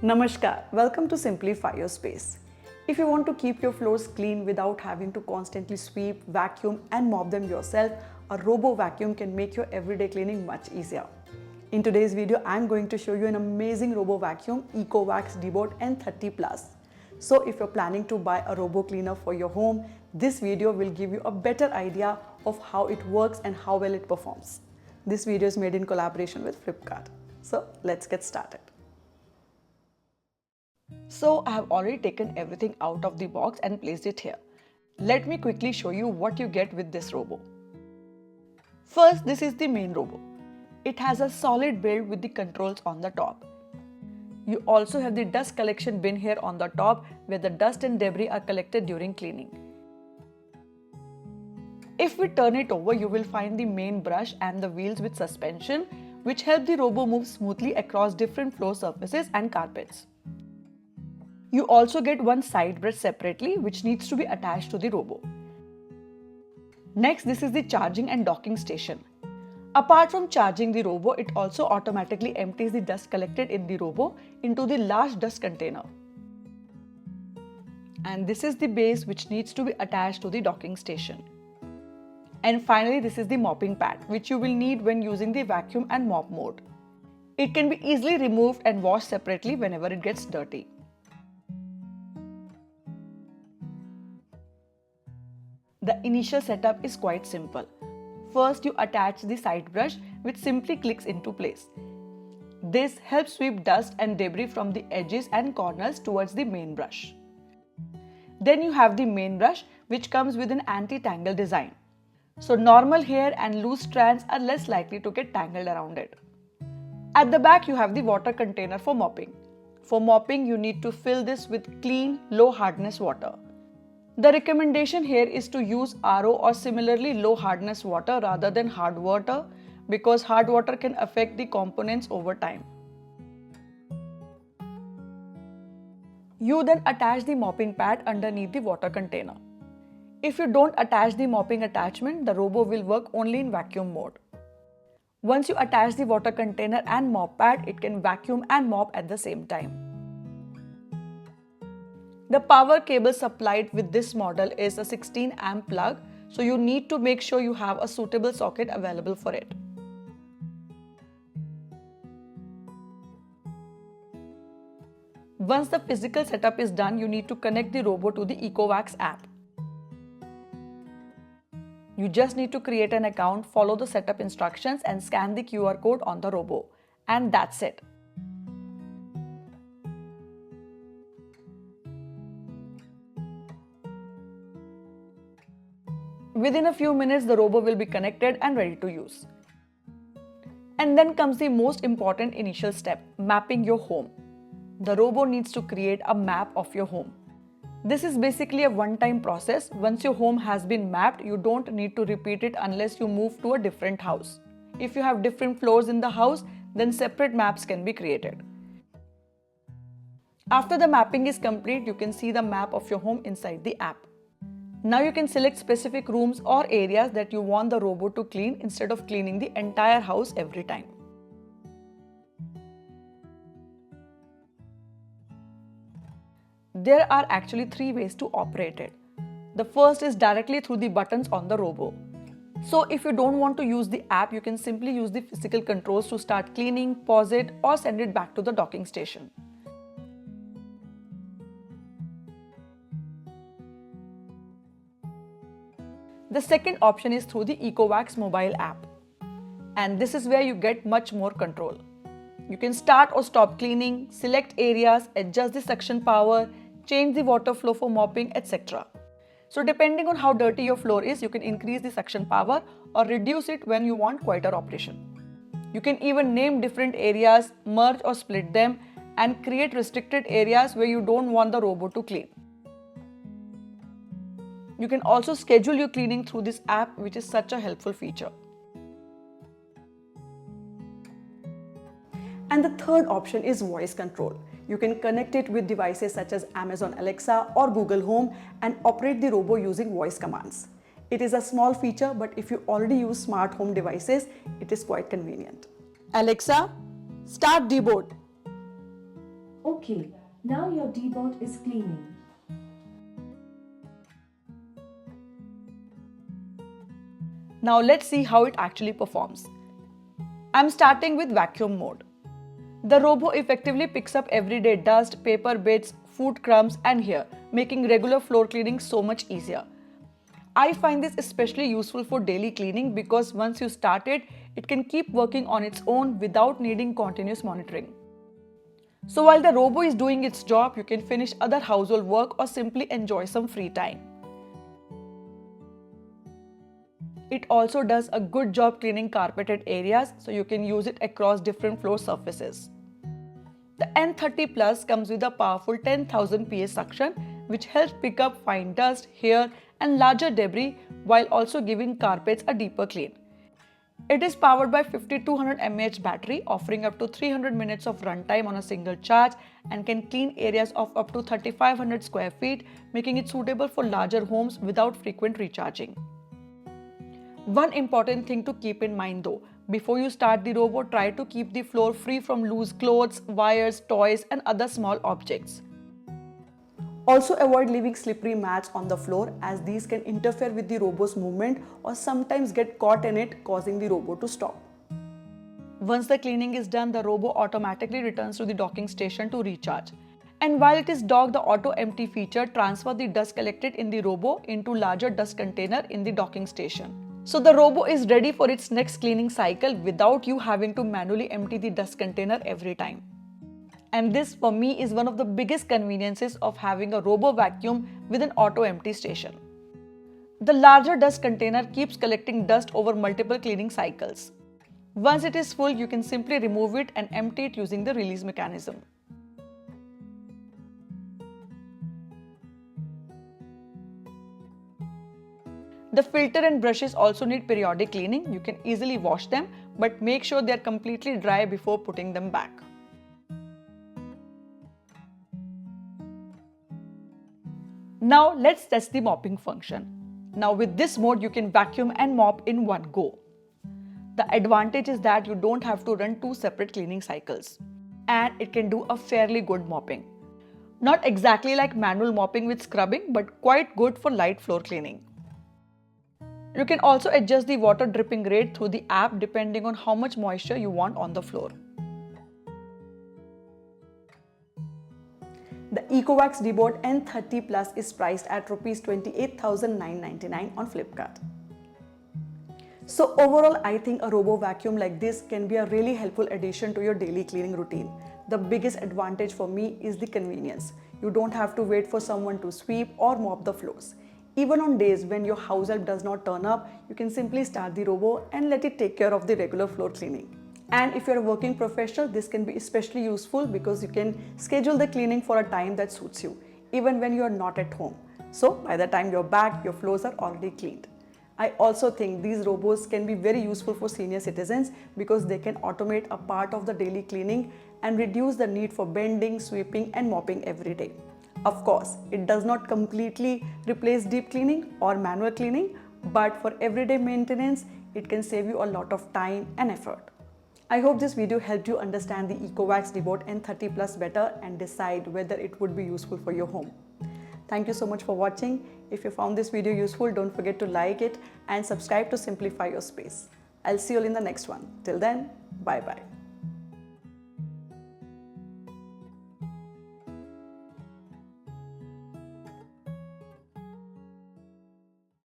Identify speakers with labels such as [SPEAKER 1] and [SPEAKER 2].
[SPEAKER 1] Namaskar, welcome to Simplify Your Space. If you want to keep your floors clean without having to constantly sweep, vacuum and mop them yourself, a robo vacuum can make your everyday cleaning much easier. In today's video, I'm going to show you an amazing robo vacuum, ECOVACS DEEBOT N30 Plus. So if you're planning to buy a robo cleaner for your home, this video will give you a better idea of how it works and how well it performs. This video is made in collaboration with Flipkart. So let's get started. So I have already taken everything out of the box and placed it here. Let me quickly show you what you get with this robo. First, this is the main robo. It has a solid build with the controls on the top. You also have the dust collection bin here on the top where the dust and debris are collected during cleaning. If we turn it over, you will find the main brush and the wheels with suspension, which help the robo move smoothly across different floor surfaces and carpets. You also get one side brush separately, which needs to be attached to the robo. Next, this is the charging and docking station. Apart from charging the robo, it also automatically empties the dust collected in the robo into the large dust container. And this is the base which needs to be attached to the docking station. And finally, this is the mopping pad, which you will need when using the vacuum and mop mode. It can be easily removed and washed separately whenever it gets dirty. The initial setup is quite simple. First, you attach the side brush, which simply clicks into place. This helps sweep dust and debris from the edges and corners towards the main brush. Then you have the main brush, which comes with an anti-tangle design. So normal hair and loose strands are less likely to get tangled around it. At the back, you have the water container for mopping. For mopping, you need to fill this with clean, low hardness water. The recommendation here is to use RO or similarly low hardness water rather than hard water because hard water can affect the components over time. You then attach the mopping pad underneath the water container. If you don't attach the mopping attachment, the robo will work only in vacuum mode. Once you attach the water container and mop pad, it can vacuum and mop at the same time. The power cable supplied with this model is a 16 amp plug, so you need to make sure you have a suitable socket available for it. Once the physical setup is done, you need to connect the robo to the ECOVACS app. You just need to create an account, follow the setup instructions and scan the QR code on the robo. And that's it. Within a few minutes, the robo will be connected and ready to use. And then comes the most important initial step, mapping your home. The robo needs to create a map of your home. This is basically a one-time process. Once your home has been mapped, you don't need to repeat it unless you move to a different house. If you have different floors in the house, then separate maps can be created. After the mapping is complete, you can see the map of your home inside the app. Now you can select specific rooms or areas that you want the robo to clean instead of cleaning the entire house every time. There are actually three ways to operate it. The first is directly through the buttons on the robo. So if you don't want to use the app, you can simply use the physical controls to start cleaning, pause it, or send it back to the docking station. The second option is through the ECOVACS mobile app. And this is where you get much more control. You can start or stop cleaning, select areas, adjust the suction power, change the water flow for mopping, etc. So depending on how dirty your floor is, you can increase the suction power or reduce it when you want quieter operation. You can even name different areas, merge or split them, and create restricted areas where you don't want the robo to clean. You can also schedule your cleaning through this app, which is such a helpful feature. And the third option is voice control. You can connect it with devices such as Amazon Alexa or Google Home and operate the robo using voice commands. It is a small feature, but if you already use smart home devices, it is quite convenient. Alexa, start DEEBOT.
[SPEAKER 2] Okay, now your Deebot is cleaning.
[SPEAKER 1] Now let's see how it actually performs. I'm starting with vacuum mode. The robo effectively picks up everyday dust, paper bits, food crumbs and hair, making regular floor cleaning so much easier. I find this especially useful for daily cleaning because once you start it, it can keep working on its own without needing continuous monitoring. So while the robo is doing its job, you can finish other household work or simply enjoy some free time. It also does a good job cleaning carpeted areas, so you can use it across different floor surfaces. The N30 Plus comes with a powerful 10,000 PA suction, which helps pick up fine dust, hair, and larger debris while also giving carpets a deeper clean. It is powered by 5200 mAh battery, offering up to 300 minutes of runtime on a single charge and can clean areas of up to 3500 square feet, making it suitable for larger homes without frequent recharging. One important thing to keep in mind though, before you start the robo, try to keep the floor free from loose clothes, wires, toys and other small objects. Also avoid leaving slippery mats on the floor as these can interfere with the robo's movement or sometimes get caught in it, causing the robo to stop. Once the cleaning is done, the robo automatically returns to the docking station to recharge. And while it is docked, the auto empty feature transfers the dust collected in the robo into larger dust container in the docking station. So the robo is ready for its next cleaning cycle without you having to manually empty the dust container every time. And this for me is one of the biggest conveniences of having a robo vacuum with an auto empty station. The larger dust container keeps collecting dust over multiple cleaning cycles. Once it is full, you can simply remove it and empty it using the release mechanism. The filter and brushes also need periodic cleaning. You can easily wash them, but make sure they are completely dry before putting them back. Now let's test the mopping function. Now with this mode, you can vacuum and mop in one go. The advantage is that you don't have to run two separate cleaning cycles, and it can do a fairly good mopping. Not exactly like manual mopping with scrubbing, but quite good for light floor cleaning. You can also adjust the water dripping rate through the app depending on how much moisture you want on the floor. The ECOVACS DEEBOT N30 Plus is priced at Rs 28,999 on Flipkart. So overall, I think a robo vacuum like this can be a really helpful addition to your daily cleaning routine. The biggest advantage for me is the convenience. You don't have to wait for someone to sweep or mop the floors. Even on days when your house help does not turn up, you can simply start the robo and let it take care of the regular floor cleaning. And if you're a working professional, this can be especially useful because you can schedule the cleaning for a time that suits you, even when you're not at home. So by the time you're back, your floors are already cleaned. I also think these robots can be very useful for senior citizens because they can automate a part of the daily cleaning and reduce the need for bending, sweeping and mopping every day. Of course, it does not completely replace deep cleaning or manual cleaning, but for everyday maintenance, it can save you a lot of time and effort. I hope this video helped you understand the ECOVACS DEEBOT N30 Plus better and decide whether it would be useful for your home. Thank you so much for watching. If you found this video useful, don't forget to like it and subscribe to simplify your space. I'll see you all in the next one. Till then, bye bye.